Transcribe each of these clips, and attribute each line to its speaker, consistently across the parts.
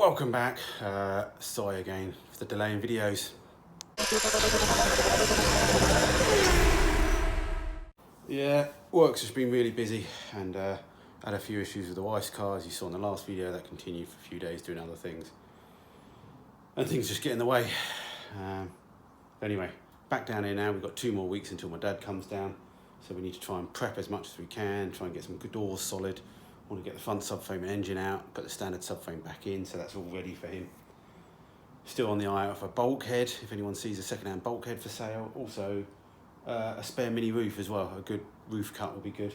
Speaker 1: Welcome back. Sorry again for the delay in videos. Yeah, work's just been really busy and had a few issues with the wife's car, as you saw in the last video. That continued for a few days doing other things. And things just get in the way. Anyway, back down here now. We've got 2 more weeks until my dad comes down. So we need to try and prep as much as we can, try and get some good doors solid. Want to get the front subframe and engine out, put the standard subframe back in, so that's all ready for him. Still on the eye of a bulkhead, if anyone sees a second-hand bulkhead for sale. Also, a spare mini roof as well. A good roof cut will be good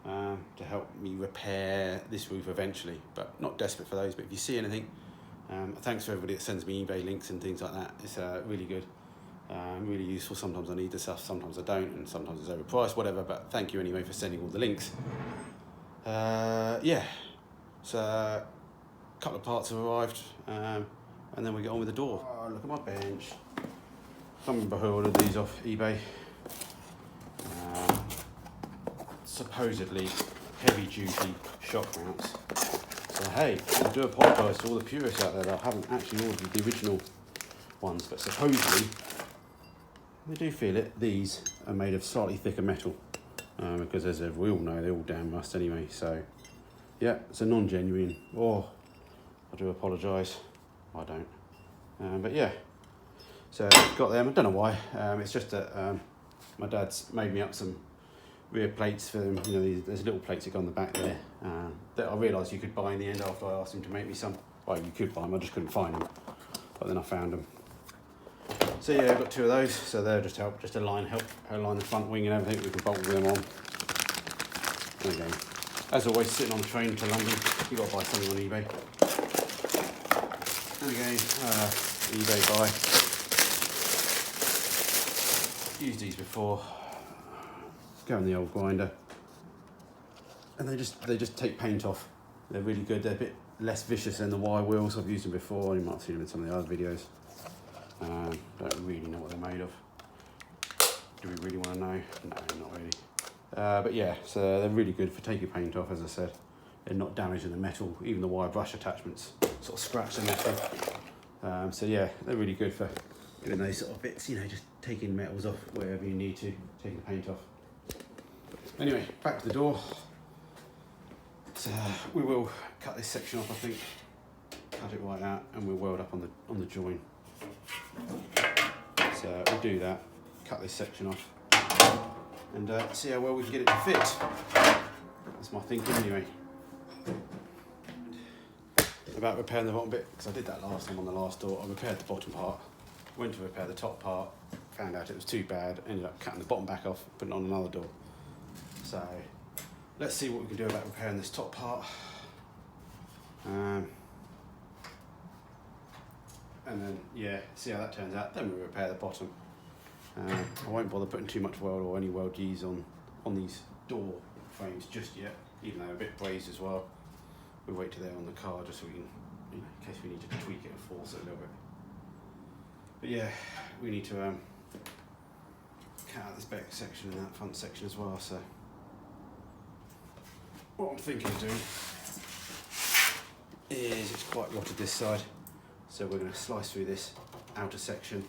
Speaker 1: to help me repair this roof eventually, but not desperate for those. But if you see anything, thanks to everybody that sends me eBay links and things like that. It's really good, really useful. Sometimes I need the stuff, sometimes I don't, and sometimes it's overpriced, whatever. But thank you anyway for sending all the links. Yeah, so a couple of parts have arrived, and then we get on with the door. Oh, look at my bench. Can't remember who ordered these off eBay. Supposedly heavy duty shock mounts. So hey, I do apologise to all the purists out there that I haven't actually ordered the original ones, but supposedly they do feel it. These are made of slightly thicker metal. Because as we all know, they're all damn rust anyway. So yeah, it's a non-genuine. Oh, I do apologise. I don't. But yeah, so got them. I don't know why. It's just that my dad's made me up some rear plates for them. You know, there's little plates that go on the back there that I realised you could buy in the end after I asked him to make me some. Well, you could buy them. I just couldn't find them. But then I found them. So yeah, I've got 2 of those, so they'll just help, help align the front wing and everything. We can bolt them on. There we go. As always, sitting on the train to London, you've got to buy something on eBay. There we go, eBay buy. Used these before. Go in the old grinder. And they just take paint off. They're really good. They're a bit less vicious than the wire wheels. I've used them before. You might have seen them in some of the other videos. Don't really know what they're made of. Do we really want to know? No, not really. But yeah, so they're really good for taking paint off, as I said. They're not damaging the metal. Even the wire brush attachments sort of scratch the metal. So yeah, they're really good for getting those sort of bits, you know, just taking metals off wherever you need to, taking the paint off. Anyway, back to the door. So we will cut this section off, I think. Cut it right out, and we'll weld up on the join. So we'll do that, cut this section off, and see how well we can get it to fit. That's my thinking anyway. About repairing the bottom bit, because I did that last time on the last door. I repaired the bottom part, went to repair the top part, found out it was too bad, ended up cutting the bottom back off, putting it on another door. So let's see what we can do about repairing this top part. And then, yeah, see how that turns out. Then we'll repair the bottom. I won't bother putting too much weld or any weld G's on these door frames just yet, even though they're a bit brazed as well. We'll wait till they're on the car just so we can, you know, in case we need to tweak it and force it a little bit. But yeah, we need to cut out this back section and that front section as well. So what I'm thinking of doing is, it's quite rotted this side. So we're going to slice through this outer section.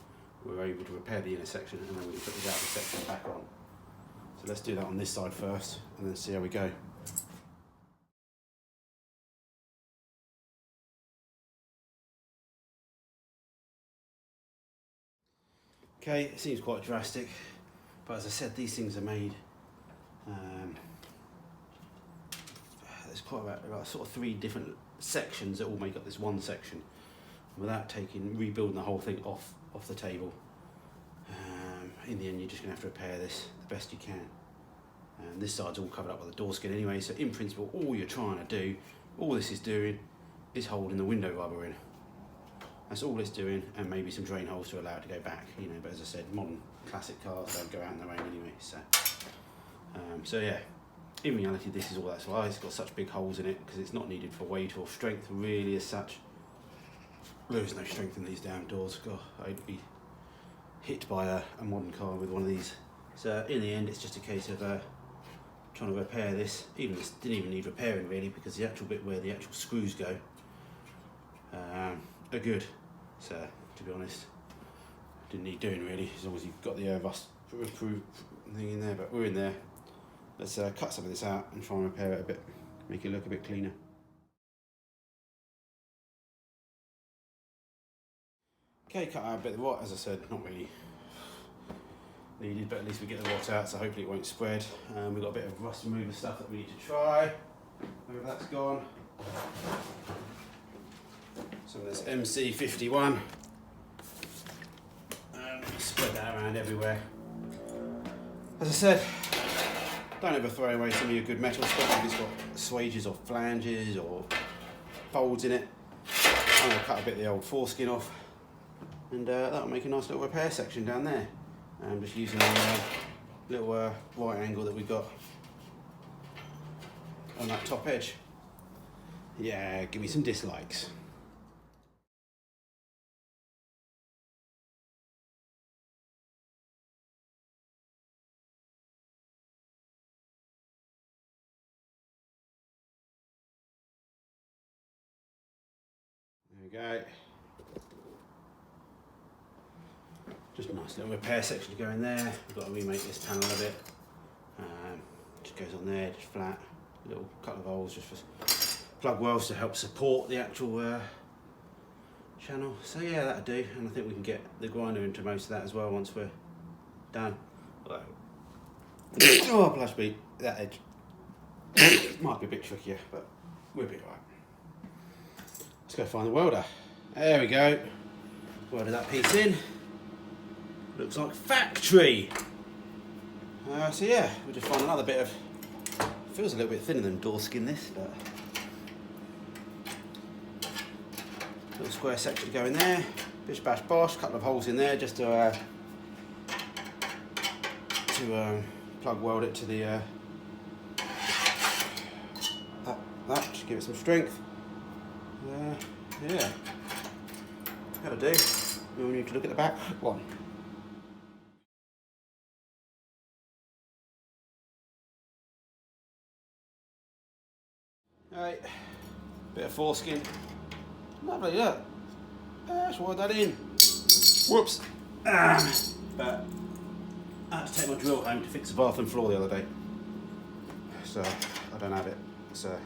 Speaker 1: We're able to repair the inner section, and then we can put the outer section back on. So let's do that on this side first, and then see how we go. Okay, it seems quite drastic, but as I said, these things are made. There's quite about sort of 3 different sections that all make up this one section. Without rebuilding the whole thing off the table. In the end, you're just going to have to repair this the best you can. And this side's all covered up by the door skin anyway, so in principle, all you're trying to do, all this is doing, is holding the window rubber in. That's all it's doing, and maybe some drain holes to allow it to go back, you know, but as I said, modern classic cars don't go out in the rain anyway, so. So yeah, in reality, this is all that's why it's got such big holes in it, because it's not needed for weight or strength really as such. There is no strength in these damn doors. God, I'd be hit by a modern car with one of these. So in the end, it's just a case of trying to repair this. Even this didn't even need repairing really, because the actual bit where the actual screws go, are good. So, to be honest, didn't need doing really, as long as you've got the rust proof thing in there, but we're in there. Let's cut some of this out and try and repair it a bit, make it look a bit cleaner. Okay, cut out a bit of the rot, as I said, not really needed, but at least we get the rot out, so hopefully it won't spread. We've got a bit of rust remover stuff that we need to try. Whether that's gone. Some of this MC51. Spread that around everywhere. As I said, don't ever throw away some of your good metal, especially if it's got swages or flanges or folds in it. I'm going to cut a bit of the old foreskin off, and that'll make a nice little repair section down there. I'm just using a little right angle that we got on that top edge. Yeah, give me some dislikes. There we go. Just a nice little repair section to go in there. We've got to remake this panel a bit. Just goes on there, just flat. Little couple of holes just for plug wells to help support the actual channel. So yeah, that'll do. And I think we can get the grinder into most of that as well once we're done. Oh, blush beat, that edge. Might be a bit trickier, but we'll be alright. Let's go find the welder. There we go. Welded that piece in. Looks like factory. So yeah, we'll just find another bit of, feels a little bit thinner than door skin this, but little square section to go in there. Bish bash bosh, couple of holes in there just to plug weld it to the that just give it some strength. Yeah, that'll do. We need to look at the back one. Right, bit of foreskin. Lovely, look. Let's weld that in. Whoops. But I had to take my drill home to fix the bathroom floor the other day, so I don't have it. So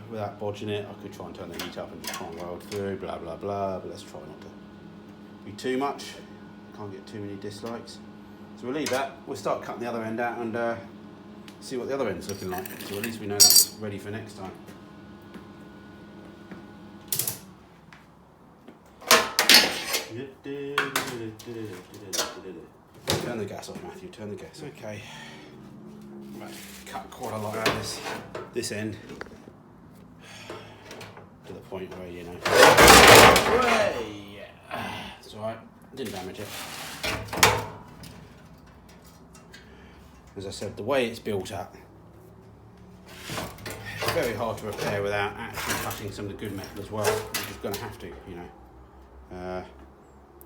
Speaker 1: without bodging it, I could try and turn the heat up and just try and weld through, blah blah blah, but let's try not to be too much. Can't get too many dislikes. So we'll leave that. We'll start cutting the other end out and see what the other end's looking like. So at least we know that's ready for next time. Turn the gas off, Matthew, turn the gas. Okay. Right, cut quite a lot out of this end. To the point where, you know. It's alright, didn't damage it. As I said, the way it's built up, it's very hard to repair without actually cutting some of the good metal as well. You're just going to have to, you know.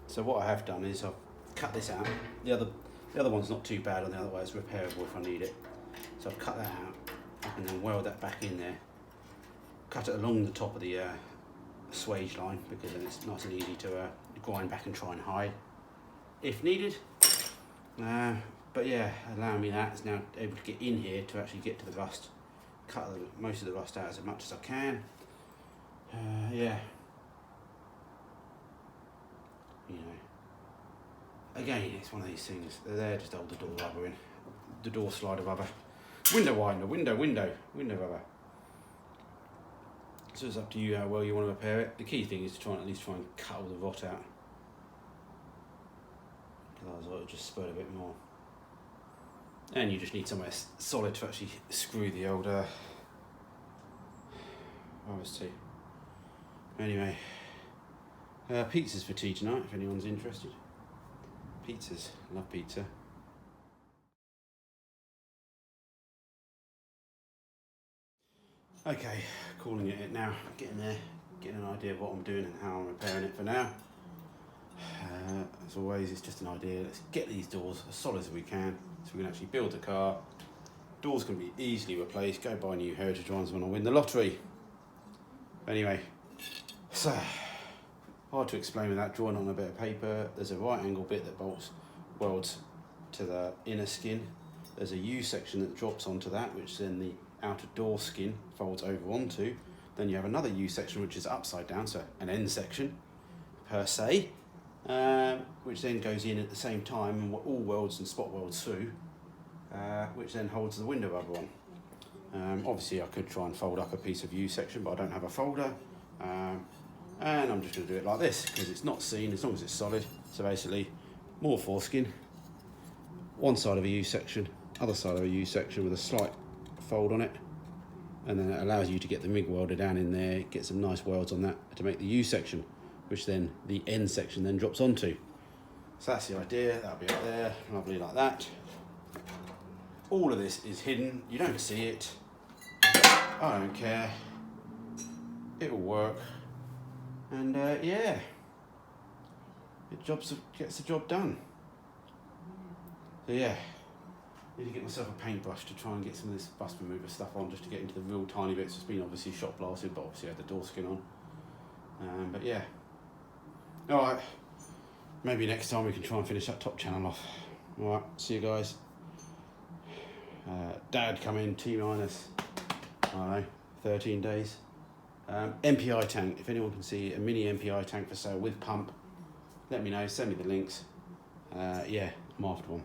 Speaker 1: So what I have done is I've cut this out. The other one's not too bad, and the other way it's repairable if I need it. So I've cut that out. I can then weld that back in there. Cut it along the top of the swage line, because then it's nice and easy to grind back and try and hide if needed. But yeah, allowing me that is now able to get in here to actually get to the rust, cut most of the rust out as much as I can. Yeah, you know, again, it's one of these things. They're there just to hold the door rubber in, the door slider rubber, window winder, window rubber. So it's up to you how well you want to repair it. The key thing is to try and at least try and cut all the rot out, because otherwise it'll just spread a bit more. And you just need somewhere solid to actually screw the old RS2. Anyway, pizzas for tea tonight, if anyone's interested. Pizzas, love pizza. Okay, calling it now, getting there, getting an idea of what I'm doing and how I'm repairing it for now. As always, it's just an idea. Let's get these doors as solid as we can so we can actually build the car. Doors can be easily replaced. Go buy new heritage ones when I win the lottery. Anyway, So, hard to explain without drawing on a bit of paper. There's a right angle bit that welds to the inner skin. There's a U section that drops onto that, which then the outer door skin folds over onto. Then you have another U section which is upside down, so an N section per se, which then goes in at the same time and all welds and spot welds through, which then holds the window rubber on. Obviously I could try and fold up a piece of U section, but I don't have a folder, and I'm just going to do it like this because it's not seen as long as it's solid. So basically more foreskin, one side of a U section, other side of a U section with a slight fold on it, and then it allows you to get the MIG welder down in there, get some nice welds on that to make the U section, which then the N section then drops onto. So that's the idea. That'll be up there, lovely like that. All of this is hidden, you don't see it. I don't care, it'll work, and yeah, it gets the job done. So yeah, need to get myself a paintbrush to try and get some of this bust remover stuff on, just to get into the real tiny bits. It's been obviously shot blasted, but obviously I had the door skin on. But yeah, all right, maybe next time we can try and finish that top channel off. All right, see you guys. Dad come in T-minus, I don't know, 13 days. MPI tank, if anyone can see a mini MPI tank for sale with pump, let me know, send me the links. Yeah, I'm after one.